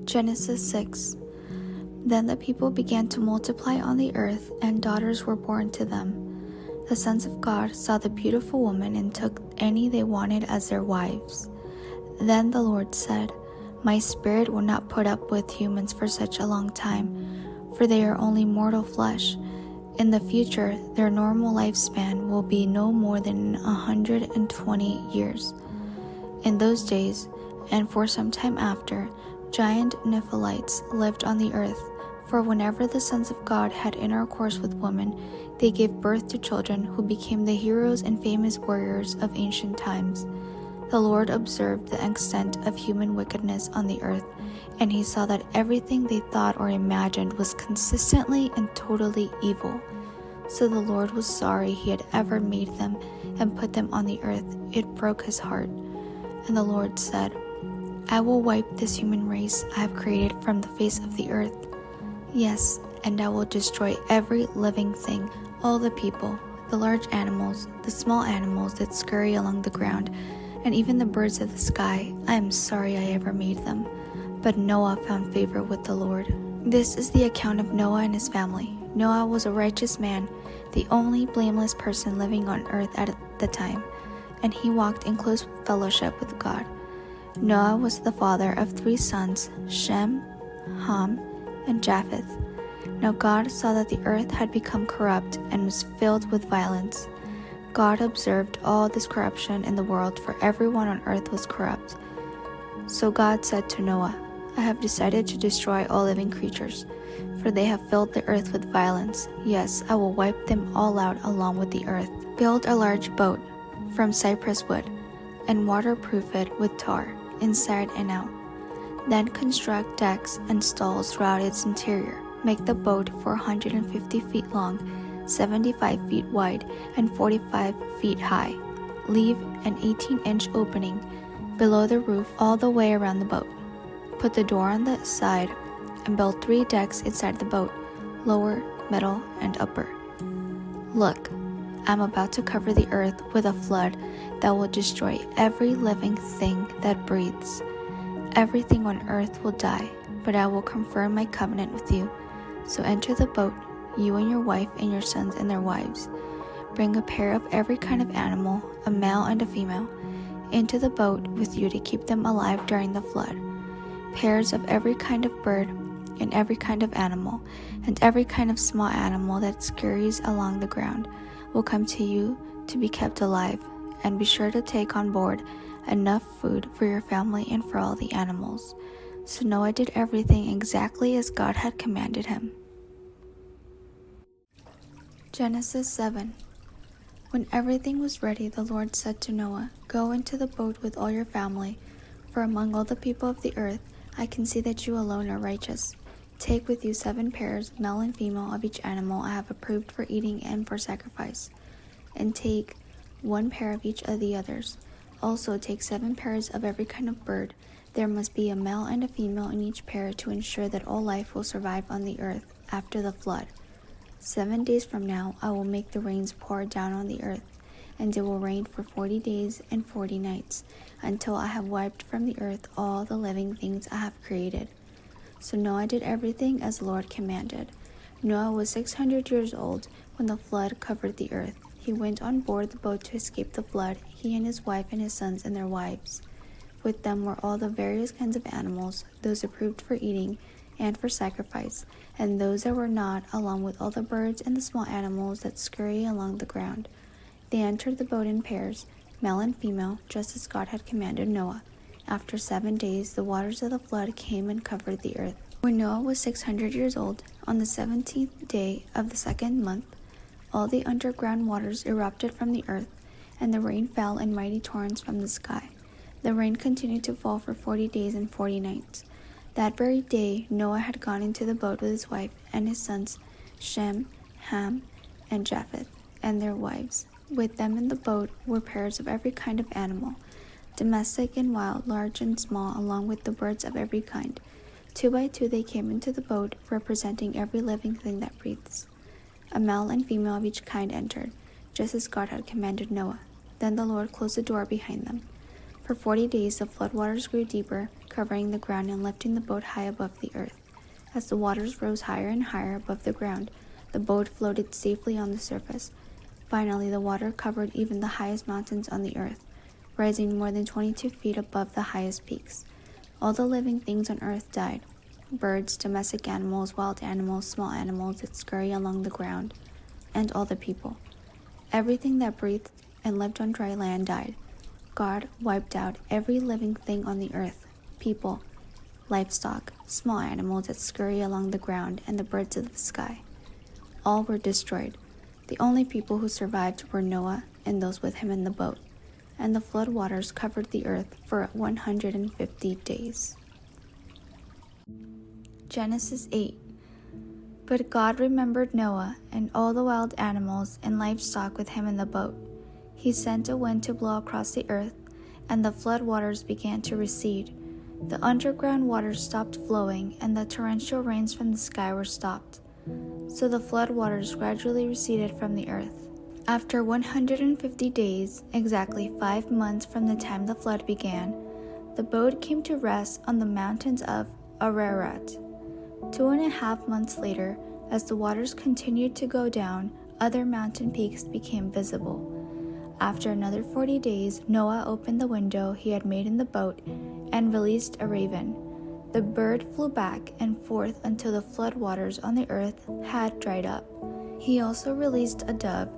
Genesis 6. Then the people began to multiply on the earth, and daughters were born to them. The sons of God saw the beautiful woman and took any they wanted as their wives. Then the Lord said, "My spirit will not put up with humans for such a long time, for they are only mortal flesh. In the future, their normal lifespan will be no more than 120 years. In those days, and for some time after, giant Nephilites lived on the earth, for whenever the sons of God had intercourse with women, they gave birth to children who became the heroes and famous warriors of ancient times. The Lord observed the extent of human wickedness on the earth, and he saw that everything they thought or imagined was consistently and totally evil. So the Lord was sorry he had ever made them and put them on the earth. It broke his heart. And the Lord said, "I will wipe this human race I have created from the face of the earth. Yes, and I will destroy every living thing, all the people, the large animals, the small animals that scurry along the ground, and even the birds of the sky. I am sorry I ever made them." But Noah found favor with the Lord. This is the account of Noah and his family. Noah was a righteous man, the only blameless person living on earth at the time, and he walked in close fellowship with God. Noah was the father of 3 sons, Shem, Ham, and Japheth. Now God saw that the earth had become corrupt and was filled with violence. God observed all this corruption in the world, for everyone on earth was corrupt. So God said to Noah, "I have decided to destroy all living creatures, for they have filled the earth with violence. Yes, I will wipe them all out along with the earth. Build a large boat from cypress wood, and waterproof it with tar, inside and out. Then construct decks and stalls throughout its interior. Make the boat 450 feet long, 75 feet wide, and 45 feet high. Leave an 18-inch opening below the roof all the way around the boat. Put the door on the side and build 3 decks inside the boat, lower, middle, and upper. Look, I'm about to cover the earth with a flood that will destroy every living thing that breathes. Everything on earth will die, but I will confirm my covenant with you. So enter the boat, you and your wife and your sons and their wives. Bring a pair of every kind of animal, a male and a female, into the boat with you to keep them alive during the flood. Pairs of every kind of bird and every kind of animal, and every kind of small animal that scurries along the ground will come to you to be kept alive, and be sure to take on board enough food for your family and for all the animals." So Noah did everything exactly as God had commanded him. Genesis 7. When everything was ready, the Lord said to Noah, "Go into the boat with all your family, for among all the people of the earth, I can see that you alone are righteous. Take with you 7 pairs, male and female, of each animal I have approved for eating and for sacrifice, and take 1 pair of each of the others. Also take 7 pairs of every kind of bird. There must be a male and a female in each pair to ensure that all life will survive on the earth after the flood. 7 days from now, I will make the rains pour down on the earth, and it will rain for 40 days and 40 nights, until I have wiped from the earth all the living things I have created." So Noah did everything as the Lord commanded. Noah was 600 years old when the flood covered the earth. He went on board the boat to escape the flood, he and his wife and his sons and their wives. With them were all the various kinds of animals, those approved for eating and for sacrifice, and those that were not, along with all the birds and the small animals that scurry along the ground. They entered the boat in pairs, male and female, just as God had commanded Noah. After 7 days, the waters of the flood came and covered the earth. When Noah was 600 years old, on the 17th day of the 2nd month, all the underground waters erupted from the earth, and the rain fell in mighty torrents from the sky. The rain continued to fall for 40 days and 40 nights. That very day, Noah had gone into the boat with his wife and his sons, Shem, Ham, and Japheth, and their wives. With them in the boat were pairs of every kind of animal, domestic and wild, large and small, along with the birds of every kind. 2 by 2 they came into the boat, representing every living thing that breathes. A male and female of each kind entered, just as God had commanded Noah. Then the Lord closed the door behind them. For 40 days the floodwaters grew deeper, covering the ground and lifting the boat high above the earth. As the waters rose higher and higher above the ground, the boat floated safely on the surface. Finally, the water covered even the highest mountains on the earth, rising more than 22 feet above the highest peaks. All the living things on earth died: birds, domestic animals, wild animals, small animals that scurry along the ground, and all the people. Everything that breathed and lived on dry land died. God wiped out every living thing on the earth: people, livestock, small animals that scurry along the ground, and the birds of the sky. All were destroyed. The only people who survived were Noah and those with him in the boat, and the flood waters covered the earth for 150 days. Genesis 8. But God remembered Noah and all the wild animals and livestock with him in the boat. He sent a wind to blow across the earth, and the flood waters began to recede. The underground waters stopped flowing, and the torrential rains from the sky were stopped. So the flood waters gradually receded from the earth. After 150 days, exactly 5 months from the time the flood began, the boat came to rest on the mountains of Ararat. 2.5 months later, as the waters continued to go down, other mountain peaks became visible. After another 40 days, Noah opened the window he had made in the boat and released a raven. The bird flew back and forth until the flood waters on the earth had dried up. He also released a dove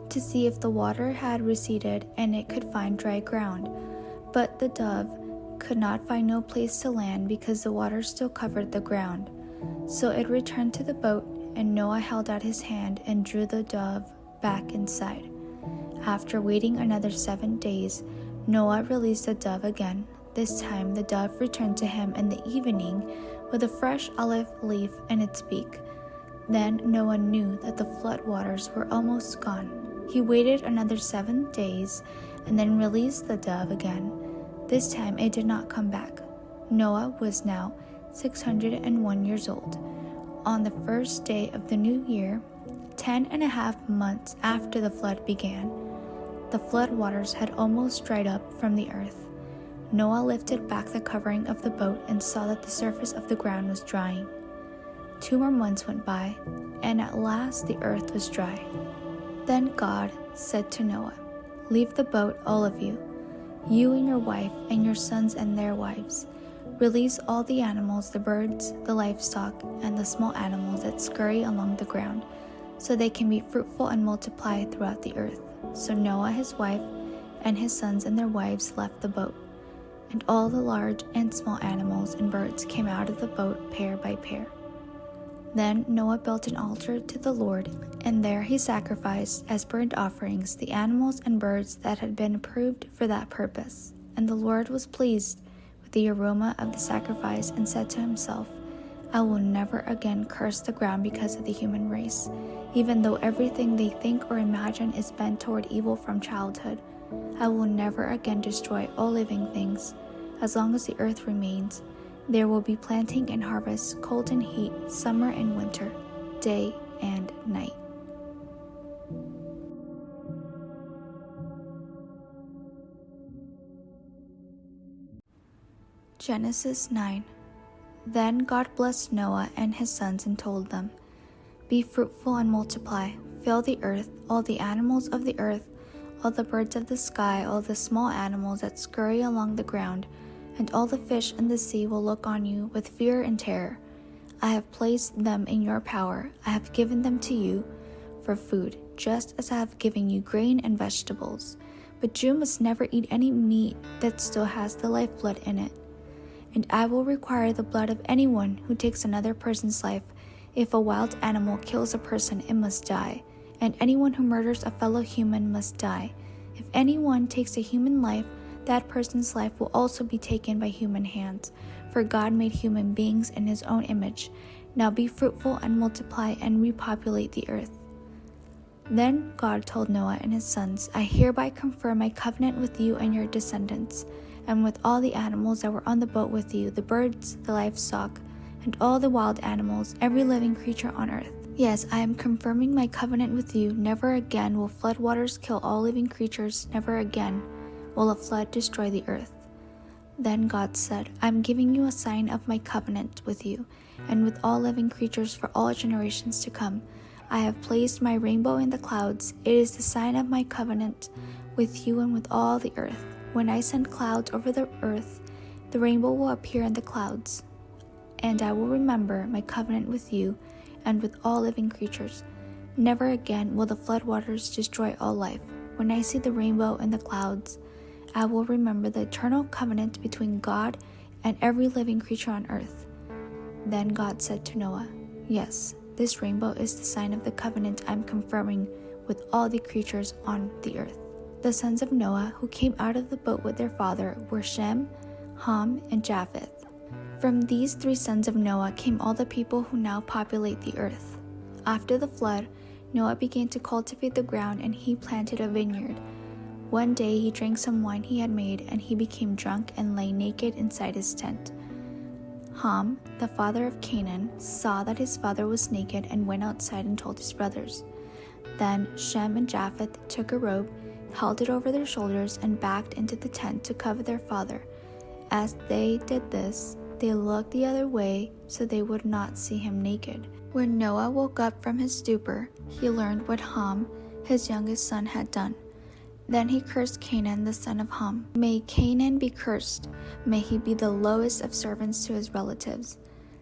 to see if the water had receded and it could find dry ground. But the dove could not find no place to land because the water still covered the ground. So it returned to the boat, and Noah held out his hand and drew the dove back inside. After waiting another 7 days, Noah released the dove again. This time the dove returned to him in the evening with a fresh olive leaf in its beak. Then Noah knew that the flood waters were almost gone. He waited another 7 days and then released the dove again. This time it did not come back. Noah was now 601 years old. On the first day of the new year, 10.5 months after the flood began, the flood waters had almost dried up from the earth. Noah lifted back the covering of the boat and saw that the surface of the ground was drying. 2 more months went by, and at last the earth was dry. Then God said to Noah, "Leave the boat, all of you, you and your wife and your sons and their wives. Release all the animals, the birds, the livestock, and the small animals that scurry along the ground, so they can be fruitful and multiply throughout the earth." So Noah, his wife, and his sons and their wives left the boat, and all the large and small animals and birds came out of the boat pair by pair. Then Noah built an altar to the Lord, and there he sacrificed as burnt offerings the animals and birds that had been approved for that purpose. And the Lord was pleased with the aroma of the sacrifice and said to himself, "I will never again curse the ground because of the human race, even though everything they think or imagine is bent toward evil from childhood. I will never again destroy all living things. As long as the earth remains, there will be planting and harvest, cold and heat, summer and winter, day and night." Genesis 9. Then God blessed Noah and his sons and told them, "Be fruitful and multiply, fill the earth, all the animals of the earth, all the birds of the sky, all the small animals that scurry along the ground, and all the fish in the sea will look on you with fear and terror. I have placed them in your power. I have given them to you for food, just as I have given you grain and vegetables. But you must never eat any meat that still has the lifeblood in it. And I will require the blood of anyone who takes another person's life. If a wild animal kills a person, it must die, and anyone who murders a fellow human must die. If anyone takes a human life, that person's life will also be taken by human hands. For God made human beings in his own image. Now be fruitful and multiply and repopulate the earth." Then God told Noah and his sons, "I hereby confirm my covenant with you and your descendants, and with all the animals that were on the boat with you, the birds, the livestock, and all the wild animals, every living creature on earth. Yes, I am confirming my covenant with you. Never again will floodwaters kill all living creatures. Never again will a flood destroy the earth. Then God said, I am giving you a sign of my covenant with you and with all living creatures for all generations to come. I have placed my rainbow in the clouds. It is the sign of my covenant with you and with all the earth. When I send clouds over the earth, the rainbow will appear in the clouds. And I will remember my covenant with you and with all living creatures. Never again will the floodwaters destroy all life. When I see the rainbow in the clouds, I will remember the eternal covenant between God and every living creature on earth. Then God said to Noah, Yes, this rainbow is the sign of the covenant I am confirming with all the creatures on the earth. The sons of Noah who came out of the boat with their father were Shem, Ham, and Japheth. From these 3 sons of Noah came all the people who now populate the earth. After the flood, Noah began to cultivate the ground and he planted a vineyard. One day he drank some wine he had made, and he became drunk and lay naked inside his tent. Ham, the father of Canaan, saw that his father was naked and went outside and told his brothers. Then Shem and Japheth took a robe, held it over their shoulders, and backed into the tent to cover their father. As they did this, they looked the other way so they would not see him naked. When Noah woke up from his stupor, he learned what Ham, his youngest son, had done. Then he cursed Canaan, the son of Ham. May Canaan be cursed. May he be the lowest of servants to his relatives.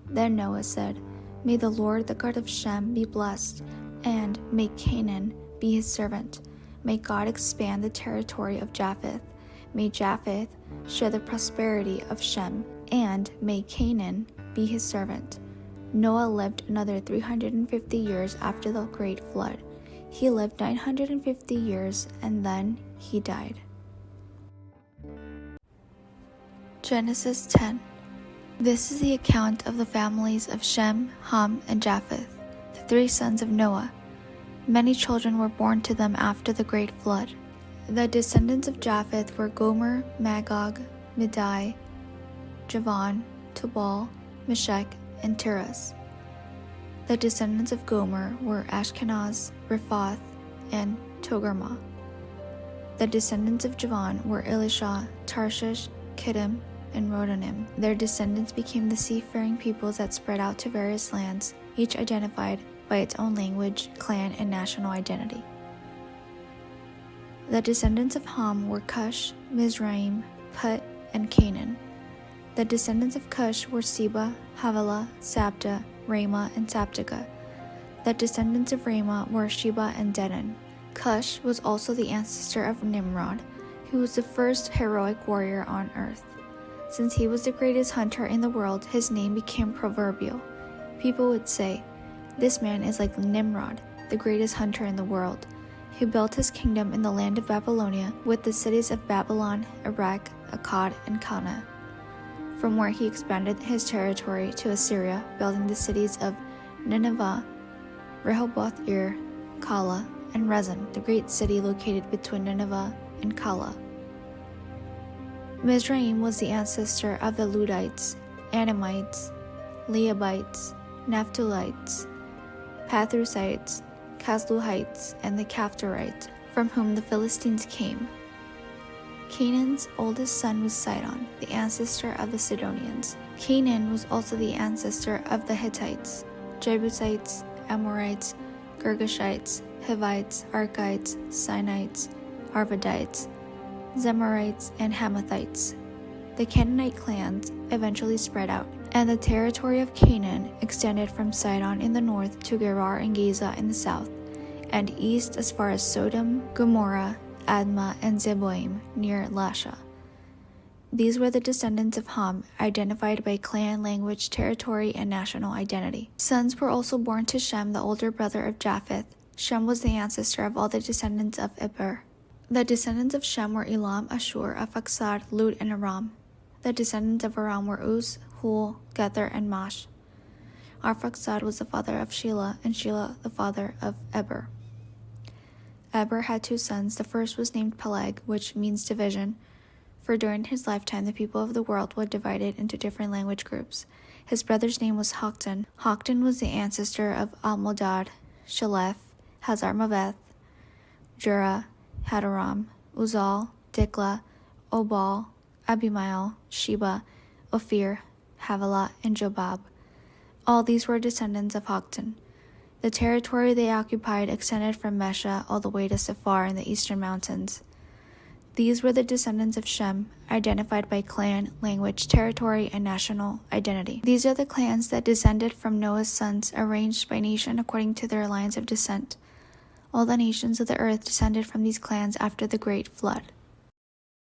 Then Noah said, May the Lord, the God of Shem, be blessed, and may Canaan be his servant. May God expand the territory of Japheth. May Japheth share the prosperity of Shem, and may Canaan be his servant. Noah lived another 350 years after the great flood. He lived 950 years, and then he died. Genesis 10. This is the account of the families of Shem, Ham, and Japheth, the 3 sons of Noah. Many children were born to them after the great flood. The descendants of Japheth were Gomer, Magog, Madai, Javan, Tubal, Meshech, and Tiras. The descendants of Gomer were Ashkenaz, Riphath, and Togarmah. The descendants of Javan were Elisha, Tarshish, Kittim, and Rodanim. Their descendants became the seafaring peoples that spread out to various lands, each identified by its own language, clan, and national identity. The descendants of Ham were Cush, Mizraim, Put, and Canaan. The descendants of Cush were Seba, Havilah, Sabta, Ramah, and Sabteka. The descendants of Ramah were Sheba and Dedan. Cush was also the ancestor of Nimrod, who was the first heroic warrior on earth. Since he was the greatest hunter in the world, his name became proverbial. People would say, This man is like Nimrod, the greatest hunter in the world, who built his kingdom in the land of Babylonia with the cities of Babylon, Erech, Akkad, and Calneh, from where he expanded his territory to Assyria, building the cities of Nineveh, Rehoboth-ir, Calah, and Rezin, the great city located between Nineveh and Calah. Mizraim was the ancestor of the Ludites, Anamites, Leabites, Naphtalites, Pathrusites, Casluhites, and the Caphtorites, from whom the Philistines came. Canaan's oldest son was Sidon, the ancestor of the Sidonians. Canaan was also the ancestor of the Hittites, Jebusites, Amorites, Girgashites, Hivites, Archites, Sinites, Arvadites, Zemarites, and Hamathites. The Canaanite clans eventually spread out, and the territory of Canaan extended from Sidon in the north to Gerar and Gaza in the south, and east as far as Sodom, Gomorrah, Admah, and Zeboim near Lasha. These were the descendants of Ham, identified by clan, language, territory, and national identity. Sons were also born to Shem, the older brother of Japheth. Shem was the ancestor of all the descendants of Eber. The descendants of Shem were Elam, Ashur, Arphaxad, Lud, and Aram. The descendants of Aram were Uz, Hul, Gether, and Mash. Arphaxad was the father of Shelah, and Shelah the father of Eber. Eber had 2 sons. The first was named Peleg, which means division, for during his lifetime the people of the world were divided into different language groups. His brother's name was Joktan. Joktan was the ancestor of Almodad, Shalef, Hazarmaveth, Jura, Hadaram, Uzal, Dikla, Obal, Abimael, Sheba, Ophir, Havilah, and Jobab. All these were descendants of Joktan. The territory they occupied extended from Mesha all the way to Sephar in the eastern mountains. These were the descendants of Shem, identified by clan, language, territory, and national identity. These are the clans that descended from Noah's sons, arranged by nation according to their lines of descent. All the nations of the earth descended from these clans after the great flood.